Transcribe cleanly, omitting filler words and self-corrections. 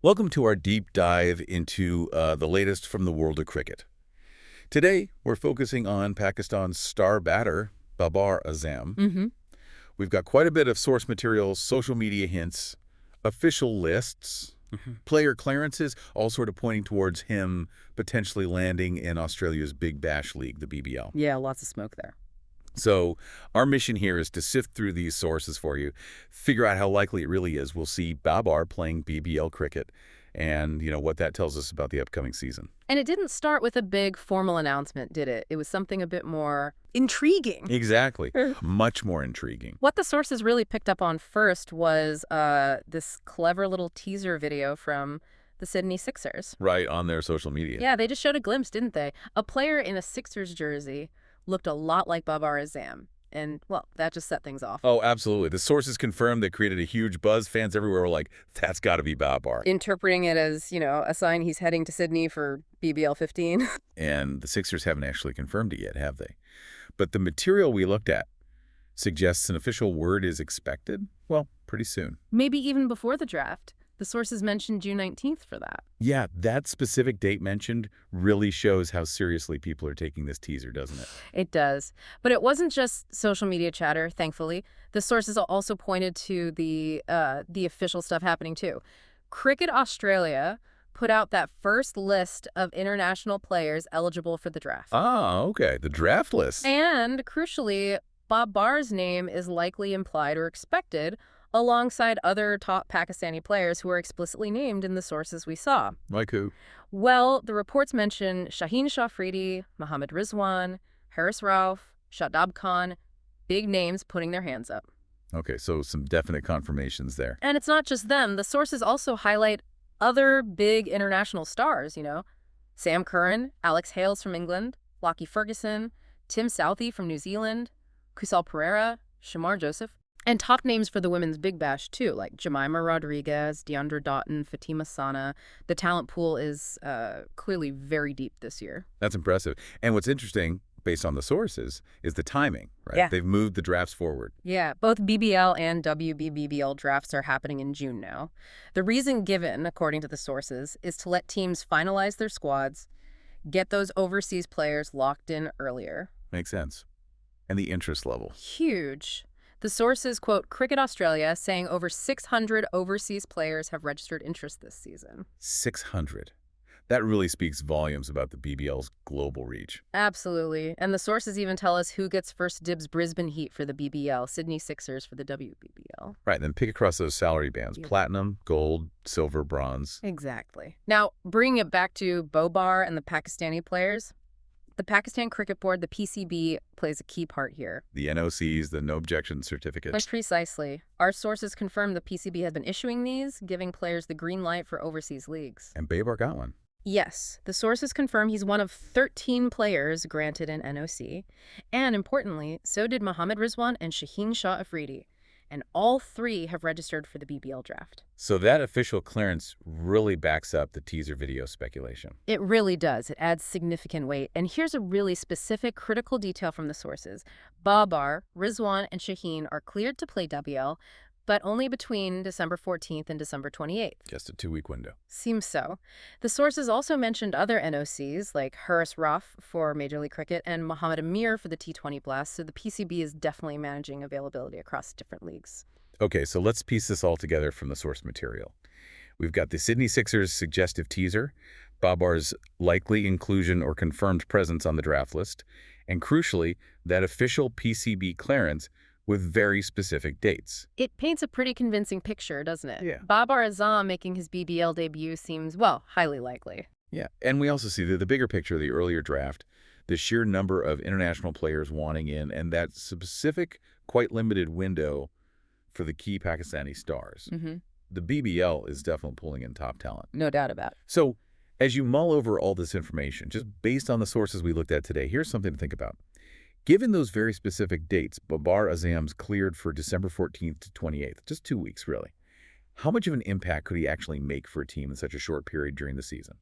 Welcome to our deep dive into the latest from the world of cricket. Today, we're focusing on Pakistan's star batter, Babar Azam. hmm We've got quite a bit of source material, social media hints, official lists, player clearances, all sort of pointing towards him potentially landing in Australia's Big Bash League, the BBL. Yeah, lots of smoke there. So our mission here is to sift through these sources for you, figure out how likely it really is we'll see Babar playing BBL cricket, and what that tells us about the upcoming season. And it didn't start with a big formal announcement, did it? It was something a bit more intriguing. Exactly. Much more intriguing. What the sources really picked up on first was this clever little teaser video from the Sydney Sixers. Right on their social media. Yeah, they just showed a glimpse, didn't they? A player in a Sixers jersey looked a lot like Babar Azam. And, well, that just set things off. Oh, absolutely. The sources confirmed they created a huge buzz. Fans everywhere were like, that's got to be Babar. Interpreting it as, a sign he's heading to Sydney for BBL 15. And the Sixers haven't actually confirmed it yet, have they? But the material we looked at suggests an official word is expected, well, pretty soon. Maybe even before the draft. The sources mentioned June 19th for that. Yeah, that specific date mentioned really shows how seriously people are taking this teaser, doesn't it? It does. But it wasn't just social media chatter, thankfully. The sources also pointed to the official stuff happening, too. Cricket Australia put out that first list of international players eligible for the draft. Ah, okay. The draft list. And, crucially, Babar's name is likely implied or expected alongside other top Pakistani players who are explicitly named in the sources we saw. Like who? Well, the reports mention Shaheen Shah Afridi, Mohammad Rizwan, Haris Rauf, Shadab Khan, big names putting their hands up. Okay, so some definite confirmations there. And it's not just them. The sources also highlight other big international stars, Sam Curran, Alex Hales from England, Lockie Ferguson, Tim Southey from New Zealand, Kusal Pereira, Shamar Joseph. And top names for the women's Big Bash, too, like Jemima Rodriguez, Deandra Doughton, Fatima Sana. The talent pool is clearly very deep this year. That's impressive. And what's interesting, based on the sources, is the timing, right? Yeah. They've moved the drafts forward. Yeah, both BBL and WBBBL drafts are happening in June now. The reason given, according to the sources, is to let teams finalize their squads, get those overseas players locked in earlier. Makes sense. And the interest level. Huge. The sources quote Cricket Australia saying over 600 overseas players have registered interest this season. 600. That really speaks volumes about the BBL's global reach. Absolutely. And the sources even tell us who gets first dibs Brisbane Heat for the BBL, Sydney Sixers for the WBBL. Right, then pick across those salary bands. Yeah. Platinum, gold, silver, bronze. Exactly. Now, bringing it back to Babar and the Pakistani players, the Pakistan Cricket Board, the PCB, plays a key part here. The NOCs, the no objection certificates. Precisely. Our sources confirm the PCB has been issuing these, giving players the green light for overseas leagues. And Babar got one. Yes, the sources confirm he's one of 13 players granted an NOC. And importantly, so did Mohammad Rizwan and Shaheen Shah Afridi. And all three have registered for the BBL draft. So that official clearance really backs up the teaser video speculation. It really does. It adds significant weight. And here's a really specific, critical detail from the sources. Babar, Rizwan, and Shaheen are cleared to play WL, but only between December 14th and December 28th. Just a 2-week window. Seems so. The sources also mentioned other NOCs like Haris Rauf for Major League Cricket and Mohammad Amir for the T20 Blast, so the PCB is definitely managing availability across different leagues. Okay, so let's piece this all together from the source material. We've got the Sydney Sixers suggestive teaser, Babar's likely inclusion or confirmed presence on the draft list, and crucially, that official PCB clearance with very specific dates. It paints a pretty convincing picture, doesn't it? Yeah. Babar Azam making his BBL debut seems, well, highly likely. Yeah, and we also see the bigger picture, the earlier draft, the sheer number of international players wanting in, and that specific, quite limited window for the key Pakistani stars. The BBL is definitely pulling in top talent. No doubt about it. So as you mull over all this information, just based on the sources we looked at today, here's something to think about. Given those very specific dates, Babar Azam's cleared for December 14th to 28th, just 2 weeks really. How much of an impact could he actually make for a team in such a short period during the season?